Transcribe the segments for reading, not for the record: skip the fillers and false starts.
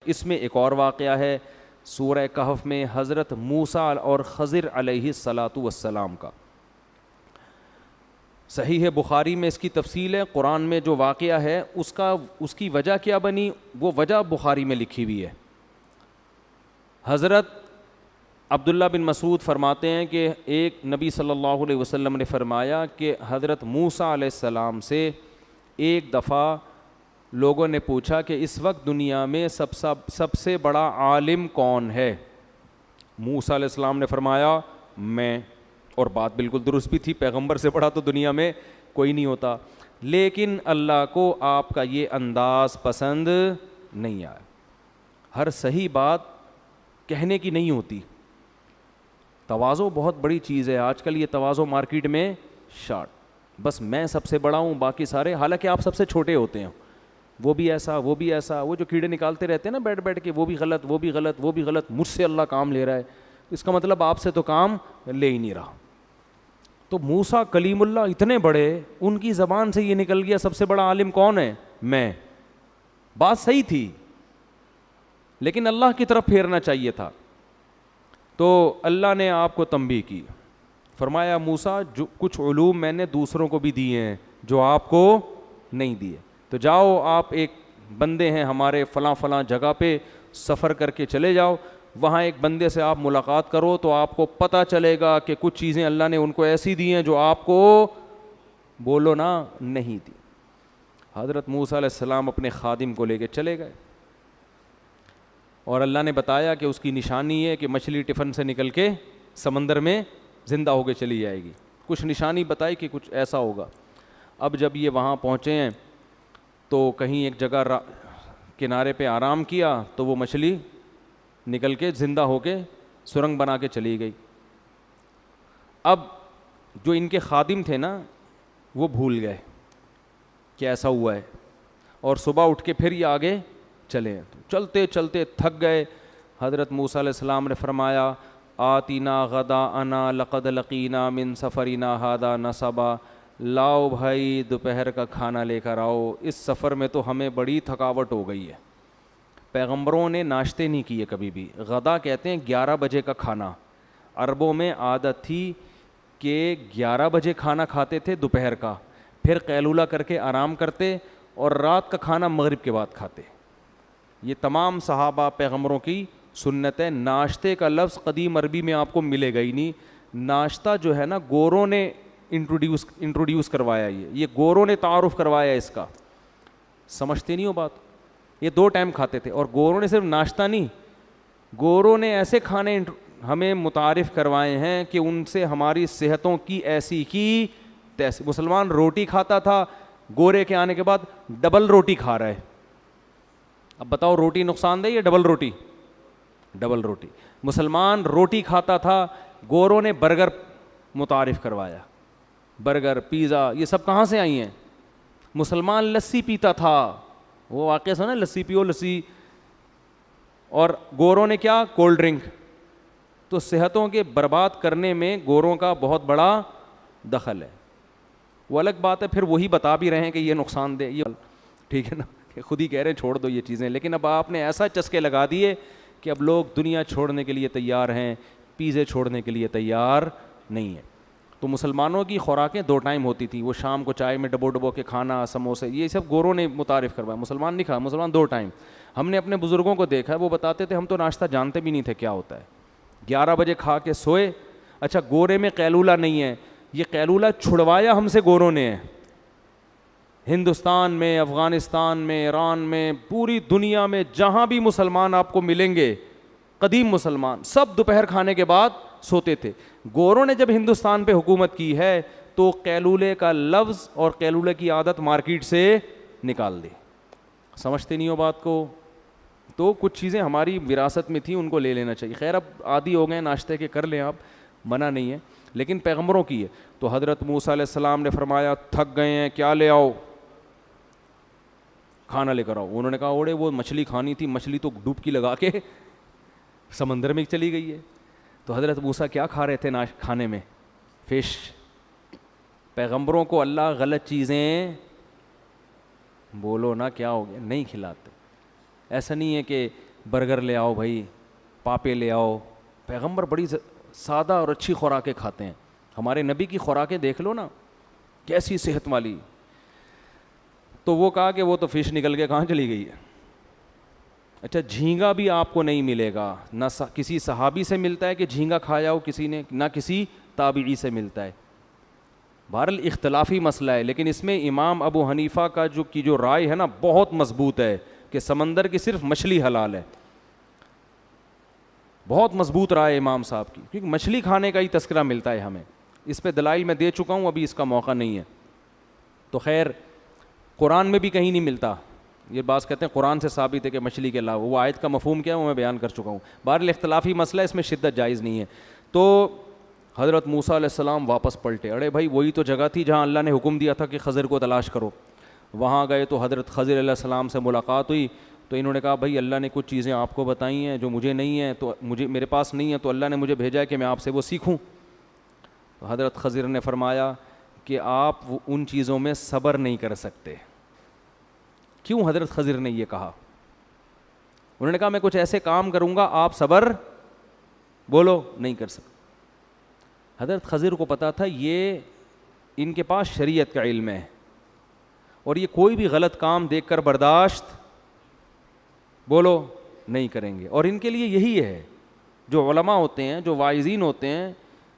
اس میں ایک اور واقعہ ہے سورہ کہف میں حضرت موسیٰ اور خضر علیہ الصلاۃ والسلام کا. صحیح ہے بخاری میں اس کی تفصیل ہے. قرآن میں جو واقعہ ہے اس کی وجہ کیا بنی وہ وجہ بخاری میں لکھی ہوئی ہے. حضرت عبداللہ بن مسعود فرماتے ہیں کہ ایک نبی صلی اللہ علیہ وسلم نے فرمایا کہ حضرت موسیٰ علیہ السلام سے ایک دفعہ لوگوں نے پوچھا کہ اس وقت دنیا میں سب سے بڑا عالم کون ہے؟ موسیٰ علیہ السلام نے فرمایا میں. اور بات بالکل درست بھی تھی, پیغمبر سے بڑا تو دنیا میں کوئی نہیں ہوتا. لیکن اللہ کو آپ کا یہ انداز پسند نہیں آیا. ہر صحیح بات کہنے کی نہیں ہوتی. تواضع بہت بڑی چیز ہے. آج کل یہ تواضع مارکیٹ میں شارٹ, بس میں سب سے بڑا ہوں باقی سارے, حالانکہ آپ سب سے چھوٹے ہوتے ہیں. وہ بھی ایسا, وہ بھی ایسا, وہ جو کیڑے نکالتے رہتے ہیں نا بیٹھ کے, وہ بھی غلط, وہ بھی غلط, وہ بھی غلط, مجھ سے اللہ کام لے رہا ہے, اس کا مطلب آپ سے تو کام لے ہی نہیں رہا. تو موسیٰ کلیم اللہ اتنے بڑے, ان کی زبان سے یہ نکل گیا سب سے بڑا عالم کون ہے؟ میں. بات صحیح تھی لیکن اللہ کی طرف پھیرنا چاہیے تھا. تو اللہ نے آپ کو تنبیہ کی, فرمایا موسیٰ جو کچھ علوم میں نے دوسروں کو بھی دیے ہیں جو آپ کو نہیں دیے, تو جاؤ آپ ایک بندے ہیں ہمارے فلاں فلاں جگہ پہ, سفر کر کے چلے جاؤ, وہاں ایک بندے سے آپ ملاقات کرو تو آپ کو پتہ چلے گا کہ کچھ چیزیں اللہ نے ان کو ایسی دی ہیں جو آپ کو بولو نا نہیں دی. حضرت موسیٰ علیہ السلام اپنے خادم کو لے کے چلے گئے اور اللہ نے بتایا کہ اس کی نشانی ہے کہ مچھلی ٹفن سے نکل کے سمندر میں زندہ ہو کے چلی جائے گی. کچھ نشانی بتائی کہ کچھ ایسا ہوگا. اب جب یہ وہاں پہنچے ہیں تو کہیں ایک جگہ کنارے پہ آرام کیا تو وہ مچھلی نکل کے زندہ ہو کے سرنگ بنا کے چلی گئی. اب جو ان کے خادم تھے نا وہ بھول گئے کہ ایسا ہوا ہے, اور صبح اٹھ کے پھر یہ آگے چلے. چلتے چلتے تھک گئے. حضرت موسیٰ علیہ السلام نے فرمایا آتینا غداءنا لقد لقینا من سفرنا ھذا نصبا, لاؤ بھائی دوپہر کا کھانا لے کر آؤ, اس سفر میں تو ہمیں بڑی تھکاوٹ ہو گئی ہے. پیغمبروں نے ناشتے نہیں کیے کبھی بھی. غدا کہتے ہیں 11 بجے کا کھانا. عربوں میں عادت تھی کہ 11 بجے کھانا کھاتے تھے دوپہر کا, پھر قیلولہ کر کے آرام کرتے اور رات کا کھانا مغرب کے بعد کھاتے. یہ تمام صحابہ پیغمبروں کی سنت ہے. ناشتے کا لفظ قدیم عربی میں آپ کو ملے گا ہی نہیں. ناشتہ جو ہے نا گوروں نے انٹروڈیوس کروایا, یہ گوروں نے تعارف کروایا اس کا. سمجھتے نہیں ہو بات. یہ 2 ٹائم کھاتے تھے, اور گوروں نے صرف ناشتہ نہیں, گوروں نے ایسے کھانے ہمیں متعارف کروائے ہیں کہ ان سے ہماری صحتوں کی ایسی کی تیسی. مسلمان روٹی کھاتا تھا, گورے کے آنے کے بعد ڈبل روٹی کھا رہا ہے. اب بتاؤ روٹی نقصان دہ یا ڈبل روٹی؟ ڈبل روٹی. مسلمان روٹی کھاتا تھا, گوروں نے برگر متعارف کروایا. برگر, پیزا, یہ سب کہاں سے آئی ہیں؟ مسلمان لسی پیتا تھا, وہ واقعہ سنا لسی پیو لسی, اور گوروں نے کیا؟ Cold drink. تو صحتوں کے برباد کرنے میں گوروں کا بہت بڑا دخل ہے. وہ الگ بات ہے, پھر وہی بتا بھی رہے ہیں کہ یہ نقصان دہ, یہ ٹھیک ہے نا, کہ خود ہی کہہ رہے ہیں چھوڑ دو یہ چیزیں, لیکن اب آپ نے ایسا چسکے لگا دیے کہ اب لوگ دنیا چھوڑنے کے لیے تیار ہیں, پیزے چھوڑنے کے لیے تیار نہیں ہیں. تو مسلمانوں کی خوراکیں 2 ٹائم ہوتی تھیں. وہ شام کو چائے میں ڈبو کے کھانا, سموسے, یہ سب گوروں نے متعارف کروایا. مسلمان نہیں کھا, مسلمان 2 ٹائم. ہم نے اپنے بزرگوں کو دیکھا ہے, وہ بتاتے تھے ہم تو ناشتہ جانتے بھی نہیں تھے کیا ہوتا ہے. 11 بجے کھا کے سوئے. اچھا گورے میں قیلولہ نہیں ہے, یہ قیلولہ چھڑوایا ہم سے گوروں نے ہے. ہندوستان میں, افغانستان میں, ایران میں, پوری دنیا میں جہاں بھی مسلمان آپ کو ملیں گے, قدیم مسلمان سب دوپہر کھانے کے بعد سوتے تھے. گوروں نے جب ہندوستان پہ حکومت کی ہے تو قیلولے کا لفظ اور قیلولے کی عادت مارکیٹ سے نکال دی. سمجھتے نہیں ہو بات کو. تو کچھ چیزیں ہماری وراثت میں تھیں, ان کو لے لینا چاہیے. خیر اب عادی ہو گئے ناشتے کے, کر لیں آپ, منع نہیں ہے, لیکن پیغمبروں کی ہے. تو حضرت موسیٰ علیہ السلام نے فرمایا تھک گئے ہیں, کیا لے آؤ؟ کھانا لے کر آؤ. انہوں نے کہا اوڑے وہ مچھلی کھانی تھی, مچھلی تو ڈبکی لگا کے سمندر میں چلی گئی ہے. تو حضرت موسیٰ کیا کھا رہے تھے کھانے میں؟ فش. پیغمبروں کو اللہ غلط چیزیں, بولو نا کیا ہو گیا, نہیں کھلاتے. ایسا نہیں ہے کہ برگر لے آؤ بھائی, پاپے لے آؤ. پیغمبر بڑی سادہ اور اچھی خوراکیں کھاتے ہیں. ہمارے نبی کی خوراکیں دیکھ لو نا, کیسی صحت والی. تو وہ کہا کہ وہ تو فش نکل کے کہاں چلی گئی ہے. اچھا, جھینگا بھی آپ کو نہیں ملے گا, نہ کسی صحابی سے ملتا ہے کہ جھینگا کھایا ہو کسی نے, نہ کسی تابعی سے ملتا ہے. بہرحال اختلافی مسئلہ ہے, لیکن اس میں امام ابو حنیفہ کا جو رائے ہے نا بہت مضبوط ہے کہ سمندر کی صرف مچھلی حلال ہے. بہت مضبوط رائے امام صاحب کی, کیونکہ مچھلی کھانے کا ہی تذکرہ ملتا ہے ہمیں. اس پہ دلائل میں دے چکا ہوں, ابھی اس کا موقع نہیں ہے. تو خیر قرآن میں بھی کہیں نہیں ملتا. یہ بات کہتے ہیں قرآن سے ثابت ہے کہ مچھلی کے علاوہ, وہ آیت کا مفہوم کیا ہے وہ میں بیان کر چکا ہوں. بہرحال اختلافی مسئلہ, اس میں شدت جائز نہیں ہے. تو حضرت موسیٰ علیہ السلام واپس پلٹے. ارے بھائی وہی تو جگہ تھی جہاں اللہ نے حکم دیا تھا کہ خضر کو تلاش کرو. وہاں گئے تو حضرت خضر علیہ السلام سے ملاقات ہوئی. تو انہوں نے کہا بھائی اللہ نے کچھ چیزیں آپ کو بتائی ہیں جو مجھے نہیں ہیں, تو میرے پاس نہیں ہے, تو اللہ نے مجھے بھیجا ہے کہ میں آپ سے وہ سیکھوں. تو حضرت خضر نے فرمایا کہ آپ ان چیزوں میں صبر نہیں کر سکتے. کیوں حضرت خضر نے یہ کہا؟ انہوں نے کہا میں کچھ ایسے کام کروں گا آپ صبر بولو نہیں کر سکتے. حضرت خضر کو پتا تھا یہ ان کے پاس شریعت کا علم ہے, اور یہ کوئی بھی غلط کام دیکھ کر برداشت بولو نہیں کریں گے. اور ان کے لیے یہی ہے, جو علماء ہوتے ہیں, جو واعظین ہوتے ہیں,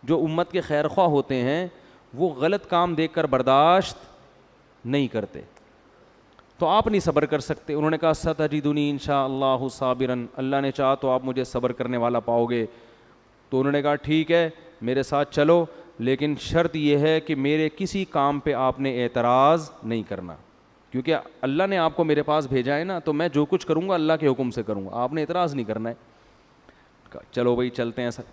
جو امت کے خیر خواہ ہوتے ہیں, وہ غلط کام دیکھ کر برداشت نہیں کرتے. تو آپ نہیں صبر کر سکتے. انہوں نے کہا ستجدنی انشاء اللہ صابرا, اللہ نے چاہا تو آپ مجھے صبر کرنے والا پاؤ گے. تو انہوں نے کہا ٹھیک ہے میرے ساتھ چلو, لیکن شرط یہ ہے کہ میرے کسی کام پہ آپ نے اعتراض نہیں کرنا, کیونکہ اللہ نے آپ کو میرے پاس بھیجا ہے نا, تو میں جو کچھ کروں گا اللہ کے حکم سے کروں گا, آپ نے اعتراض نہیں کرنا ہے. چلو بھائی چلتے ہیں سر.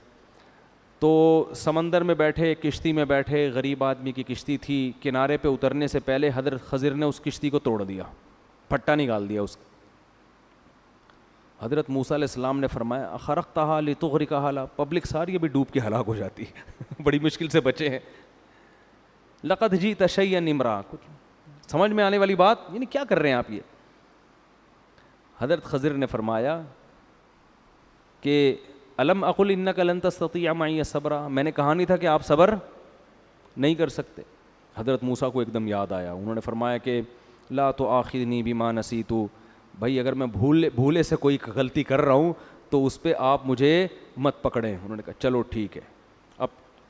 تو سمندر میں بیٹھے, کشتی میں بیٹھے, غریب آدمی کی کشتی تھی. کنارے پہ اترنے سے پہلے حضرت خضر نے اس کشتی کو توڑ دیا, پھٹا نکال دیا اس کا. حضرت موسیٰ علیہ السلام نے فرمایا اخرقتھا لتغرقھا, پبلک ساری ابھی ڈوب کے ہلاک ہو جاتی ہے, بڑی مشکل سے بچے ہیں. لقد جئت شیئا امرا, کچھ سمجھ میں آنے والی بات, یعنی کیا کر رہے ہیں آپ یہ. حضرت خضر نے فرمایا کہ الم اقل انک لن تستطیع معی صبرا, میں نے کہا نہیں تھا کہ آپ صبر نہیں کر سکتے. حضرت موسیٰ کو ایک دم یاد آیا, انہوں نے فرمایا کہ لا تؤاخذنی بما نسیت, بھائی اگر میں بھولے سے کوئی غلطی کر رہا ہوں تو اس پہ آپ مجھے مت پکڑیں. انہوں نے کہا چلو ٹھیک ہے,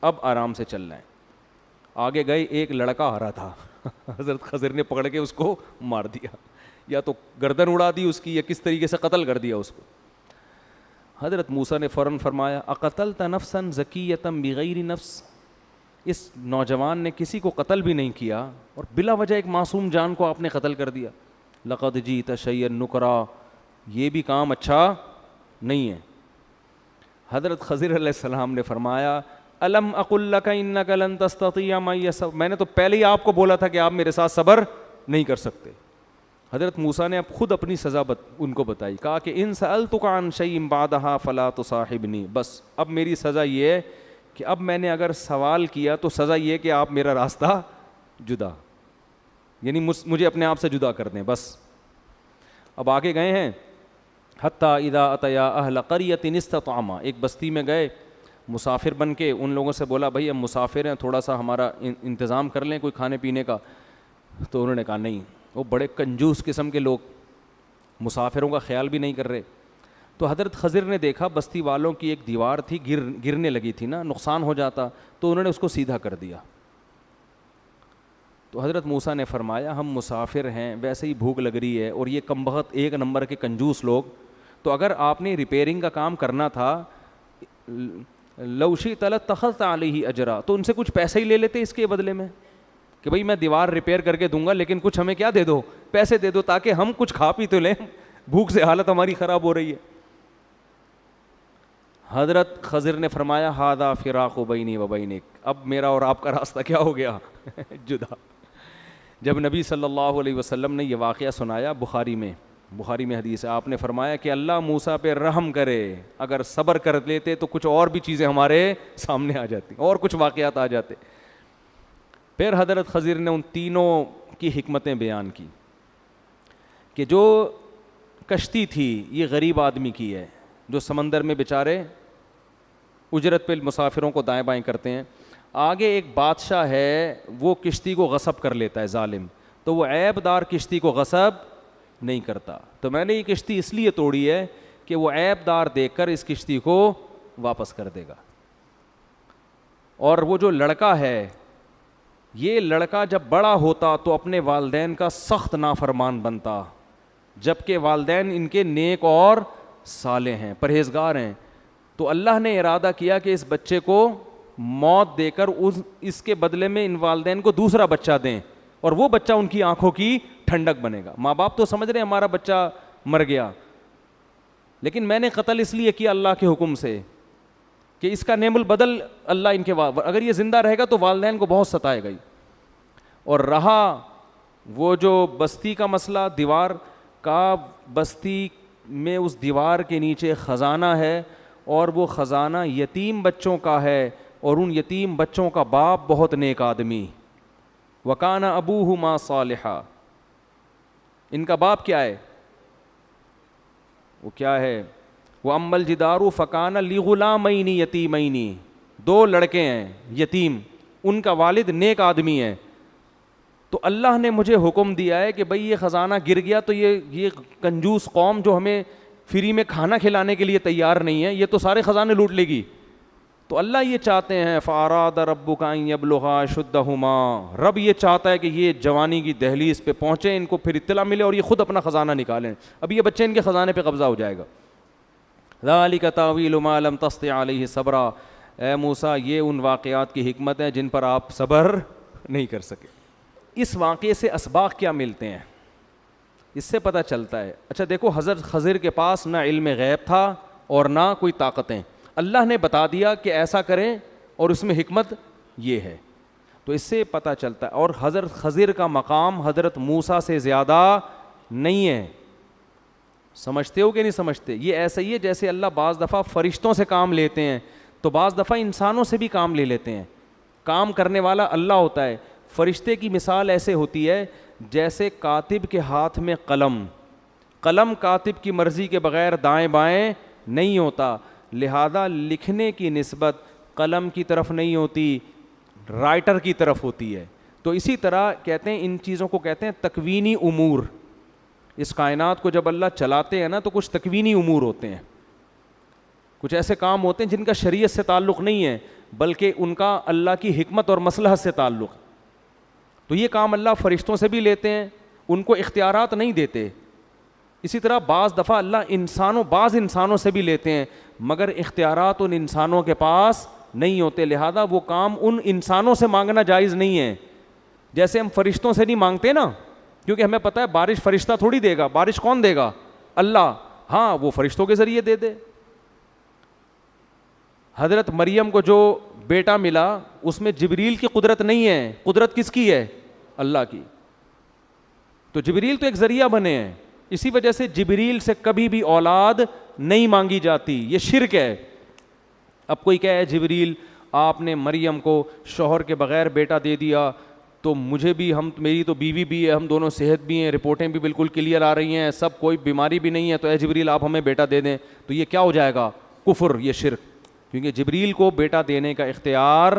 اب آرام سے چل رہے ہیں. آگے گئے, ایک لڑکا آ رہا تھا, حضرت خضر نے پکڑ کے اس کو مار دیا, یا تو گردن اڑا دی اس کی, یا کس طریقے سے قتل کر دیا اس کو. حضرت موسیٰ نے فوراً فرمایا اقتلت نفسا زکیۃ بغیر نفس, اس نوجوان نے کسی کو قتل بھی نہیں کیا اور بلا وجہ ایک معصوم جان کو آپ نے قتل کر دیا. لقد جئت شیئا نکرا, یہ بھی کام اچھا نہیں ہے. حضرت خضر علیہ السلام نے فرمایا الم اقل لک انک لن تستطیع معی صبرا, میں نے تو پہلے ہی آپ کو بولا تھا کہ آپ میرے ساتھ صبر نہیں کر سکتے. حضرت موسیٰ نے اب خود اپنی سزا ان کو بتائی, کہا کہ ان سألتک عن شیء بعدھا فلا تصاحبنی, بس اب میری سزا یہ ہے کہ اب میں نے اگر سوال کیا تو سزا یہ کہ آپ میرا راستہ جدا, یعنی مجھے اپنے آپ سے جدا کر دیں بس. اب آگے گئے ہیں, حتیٰ اذا اتیا اہل قریۃ استطعما, ایک بستی میں گئے مسافر بن کے. ان لوگوں سے بولا بھائی ہم مسافر ہیں, تھوڑا سا ہمارا انتظام کر لیں کوئی کھانے پینے کا. تو انہوں نے کہا نہیں, وہ بڑے کنجوس قسم کے لوگ, مسافروں کا خیال بھی نہیں کر رہے. تو حضرت خضر نے دیکھا بستی والوں کی ایک دیوار تھی, گرنے لگی تھی نا, نقصان ہو جاتا, تو انہوں نے اس کو سیدھا کر دیا. تو حضرت موسیٰ نے فرمایا ہم مسافر ہیں, ویسے ہی بھوک لگ رہی ہے, اور یہ کمبخت ایک نمبر کے کنجوس لوگ, تو اگر آپ نے ریپیئرنگ کا کام کرنا تھا لو شئت لاتخذت علیہ اجرا, تو ان سے کچھ پیسے ہی لے لیتے اس کے بدلے میں, کہ بھئی میں دیوار ریپیئر کر کے دوں گا لیکن کچھ ہمیں کیا دے دو, پیسے دے دو, تاکہ ہم کچھ کھا پی تو لیں, بھوک سے حالت ہماری خراب ہو رہی ہے. حضرت خضر نے فرمایا ھذا فراق بینی و بینک, اب میرا اور آپ کا راستہ کیا ہو گیا جدا. جب نبی صلی اللہ علیہ وسلم نے یہ واقعہ سنایا, بخاری میں حدیث ہے, آپ نے فرمایا کہ اللہ موسیٰ پہ رحم کرے, اگر صبر کر لیتے تو کچھ اور بھی چیزیں ہمارے سامنے آ جاتی, اور کچھ واقعات آ جاتے. پھر حضرت خضر نے ان تینوں کی حکمتیں بیان کی کہ جو کشتی تھی یہ غریب آدمی کی ہے جو سمندر میں بیچارے اجرت پہ مسافروں کو دائیں بائیں کرتے ہیں. آگے ایک بادشاہ ہے وہ کشتی کو غصب کر لیتا ہے ظالم, تو وہ عیب دار کشتی کو غصب نہیں کرتا. تو میں نے یہ کشتی اس لیے توڑی ہے کہ وہ عیب دار دیکھ کر اس کشتی کو واپس کر دے گا. اور وہ جو لڑکا ہے, یہ لڑکا جب بڑا ہوتا تو اپنے والدین کا سخت نافرمان بنتا, جبکہ والدین ان کے نیک اور صالح ہیں, پرہیزگار ہیں. تو اللہ نے ارادہ کیا کہ اس بچے کو موت دے کر اس کے بدلے میں ان والدین کو دوسرا بچہ دیں, اور وہ بچہ ان کی آنکھوں کی ٹھنڈک بنے گا. ماں باپ تو سمجھ رہے ہیں ہمارا بچہ مر گیا, لیکن میں نے قتل اس لیے کیا اللہ کے حکم سے کہ اس کا نعم البدل اللہ ان کے اگر یہ زندہ رہے گا تو والدین کو بہت ستائے گا. اور رہا وہ جو بستی کا مسئلہ, دیوار کا, بستی میں اس دیوار کے نیچے خزانہ ہے, اور وہ خزانہ یتیم بچوں کا ہے, اور ان یتیم بچوں کا باپ بہت نیک آدمی. وَكَانَ أَبُوهُمَا صَالِحًا, ان کا باپ کیا ہے, وہ کیا ہے, وَأَمَّا الْجِدَارُ فَكَانَ لِغُلَامَيْنِ يَتِيمَيْنِ, دو لڑکے ہیں یتیم, ان کا والد نیک آدمی ہے. تو اللہ نے مجھے حکم دیا ہے کہ بھئی یہ خزانہ گر گیا تو یہ کنجوس قوم جو ہمیں فری میں کھانا کھلانے کے لیے تیار نہیں ہے, یہ تو سارے خزانے لوٹ لے گی. تو اللہ یہ چاہتے ہیں فَأَرَادَ رَبُّكَ أَن يَبْلُغَا أَشُدَّهُمَا, رب یہ چاہتا ہے کہ یہ جوانی کی دہلیز پہ پہنچیں, ان کو پھر اطلاع ملے اور یہ خود اپنا خزانہ نکالیں. اب یہ بچے ان کے خزانے پہ قبضہ ہو جائے گا. ذَلِكَ تَأْوِيلُ مَا لَمْ تَسْطِع عَلَيْهِ صَبْرًا, اے موسیٰ یہ ان واقعات کی حکمت ہیں جن پر آپ صبر نہیں کر سکے. اس واقعے سے اسباق کیا ملتے ہیں, اس سے پتہ چلتا ہے. اچھا دیکھو, حضرت خضر کے پاس نہ علم غیب تھا اور نہ کوئی طاقتیں, اللہ نے بتا دیا کہ ایسا کریں اور اس میں حکمت یہ ہے. تو اس سے پتہ چلتا ہے. اور حضرت خضر کا مقام حضرت موسیٰ سے زیادہ نہیں ہے. سمجھتے ہو کہ نہیں سمجھتے؟ یہ ایسا ہی ہے جیسے اللہ بعض دفعہ فرشتوں سے کام لیتے ہیں تو بعض دفعہ انسانوں سے بھی کام لے لیتے ہیں. کام کرنے والا اللہ ہوتا ہے. فرشتے کی مثال ایسے ہوتی ہے جیسے کاتب کے ہاتھ میں قلم, قلم کاتب کی مرضی کے بغیر دائیں بائیں نہیں ہوتا, لہذا لکھنے کی نسبت قلم کی طرف نہیں ہوتی, رائٹر کی طرف ہوتی ہے. تو اسی طرح کہتے ہیں ان چیزوں کو کہتے ہیں تکوینی امور. اس کائنات کو جب اللہ چلاتے ہیں نا تو کچھ تکوینی امور ہوتے ہیں, کچھ ایسے کام ہوتے ہیں جن کا شریعت سے تعلق نہیں ہے بلکہ ان کا اللہ کی حکمت اور مصلحت سے تعلق. تو یہ کام اللہ فرشتوں سے بھی لیتے ہیں, ان کو اختیارات نہیں دیتے. اسی طرح بعض دفعہ اللہ بعض انسانوں سے بھی لیتے ہیں مگر اختیارات ان انسانوں کے پاس نہیں ہوتے, لہذا وہ کام ان انسانوں سے مانگنا جائز نہیں ہے. جیسے ہم فرشتوں سے نہیں مانگتے نا, کیونکہ ہمیں پتہ ہے بارش فرشتہ تھوڑی دے گا, بارش کون دے گا؟ اللہ. ہاں وہ فرشتوں کے ذریعے دے دے. حضرت مریم کو جو بیٹا ملا اس میں جبریل کی قدرت نہیں ہے, قدرت کس کی ہے؟ اللہ کی. تو جبریل تو ایک ذریعہ بنے ہیں, اسی وجہ سے جبریل سے کبھی بھی اولاد نہیں مانگی جاتی, یہ شرک ہے. اب کوئی کہے جبریل آپ نے مریم کو شوہر کے بغیر بیٹا دے دیا تو مجھے بھی, میری تو بیوی بھی ہے, ہم دونوں صحت بھی ہیں, رپورٹیں بھی بالکل کلیئر آ رہی ہیں, سب کوئی بیماری بھی نہیں ہے, تو اے جبریل آپ ہمیں بیٹا دے دیں. تو یہ کیا ہو جائے گا؟ کفر, یہ شرک, کیونکہ جبریل کو بیٹا دینے کا اختیار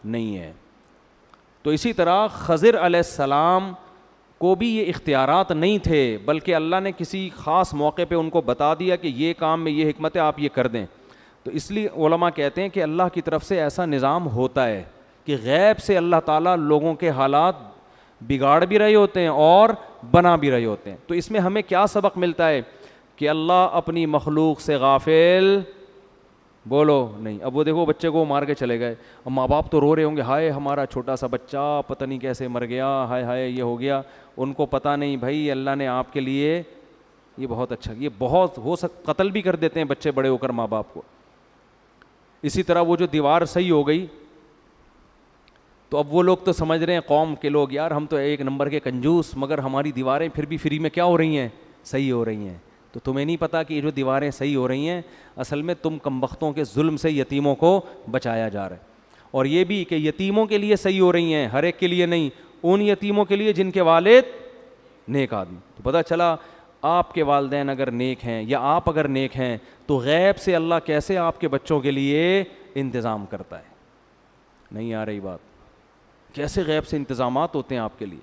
نہیں ہے. تو اسی طرح خضر علیہ السلام کو بھی یہ اختیارات نہیں تھے بلکہ اللہ نے کسی خاص موقع پہ ان کو بتا دیا کہ یہ کام میں یہ حکمت ہے, آپ یہ کر دیں. تو اس لیے علماء کہتے ہیں کہ اللہ کی طرف سے ایسا نظام ہوتا ہے کہ غیب سے اللہ تعالیٰ لوگوں کے حالات بگاڑ بھی رہے ہوتے ہیں اور بنا بھی رہے ہوتے ہیں. تو اس میں ہمیں کیا سبق ملتا ہے کہ اللہ اپنی مخلوق سے غافل بولو نہیں. اب وہ دیکھو بچے کو مار کے چلے گئے, اب ماں باپ تو رو رہے ہوں گے, ہائے ہمارا چھوٹا سا بچہ پتہ نہیں کیسے مر گیا, ہائے ہائے یہ ہو گیا. ان کو پتہ نہیں بھائی اللہ نے آپ کے لیے یہ بہت اچھا, یہ بہت قتل بھی کر دیتے ہیں بچے بڑے ہو کر ماں باپ کو. اسی طرح وہ جو دیوار صحیح ہو گئی تو اب وہ لوگ تو سمجھ رہے ہیں قوم کے لوگ, یار ہم تو ایک نمبر کے کنجوس, مگر ہماری دیواریں پھر بھی فری میں کیا ہو رہی ہیں؟ صحیح ہو رہی ہیں. تو تمہیں نہیں پتہ کہ یہ جو دیواریں صحیح ہو رہی ہیں اصل میں تم کمبختوں کے ظلم سے یتیموں کو بچایا جا رہا ہے. اور یہ بھی کہ یتیموں کے لیے صحیح ہو رہی ہیں, ہر ایک کے لیے نہیں, ان یتیموں کے لیے جن کے والد نیک آدمی. تو پتہ چلا آپ کے والدین اگر نیک ہیں یا آپ اگر نیک ہیں تو غیب سے اللہ کیسے آپ کے بچوں کے لیے انتظام کرتا ہے. نہیں آ رہی بات؟ کیسے غیب سے انتظامات ہوتے ہیں آپ کے لیے.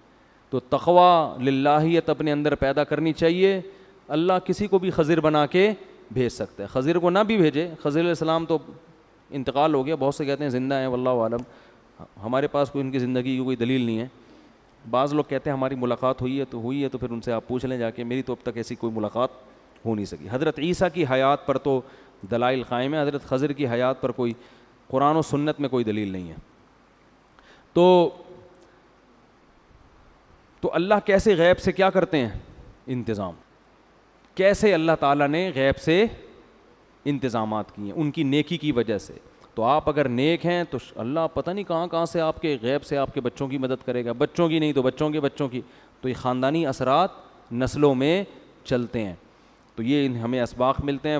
تو تقوی للہیت اپنے اندر پیدا کرنی چاہیے. اللہ کسی کو بھی خضر بنا کے بھیج سکتا ہے. خضر کو نہ بھی بھیجے, خضر علیہ السلام تو انتقال ہو گیا, بہت سے کہتے ہیں زندہ ہیں, واللہ عالم, ہمارے پاس کوئی ان کی زندگی کی کوئی دلیل نہیں ہے. بعض لوگ کہتے ہیں ہماری ملاقات ہوئی ہے تو پھر ان سے آپ پوچھ لیں جا کے, میری تو اب تک ایسی کوئی ملاقات ہو نہیں سکی. حضرت عیسیٰ کی حیات پر تو دلائل قائم ہیں, حضرت خضر کی حیات پر کوئی قرآن و سنت میں کوئی دلیل نہیں ہے. تو اللہ کیسے غیب سے کیا کرتے ہیں انتظام, کیسے اللہ تعالیٰ نے غیب سے انتظامات کیے ہیں ان کی نیکی کی وجہ سے. تو آپ اگر نیک ہیں تو اللہ پتہ نہیں کہاں کہاں سے آپ کے غیب سے آپ کے بچوں کی مدد کرے گا, بچوں کی نہیں تو بچوں کے بچوں کی. تو یہ خاندانی اثرات نسلوں میں چلتے ہیں. تو یہ ہمیں اسباق ملتے ہیں.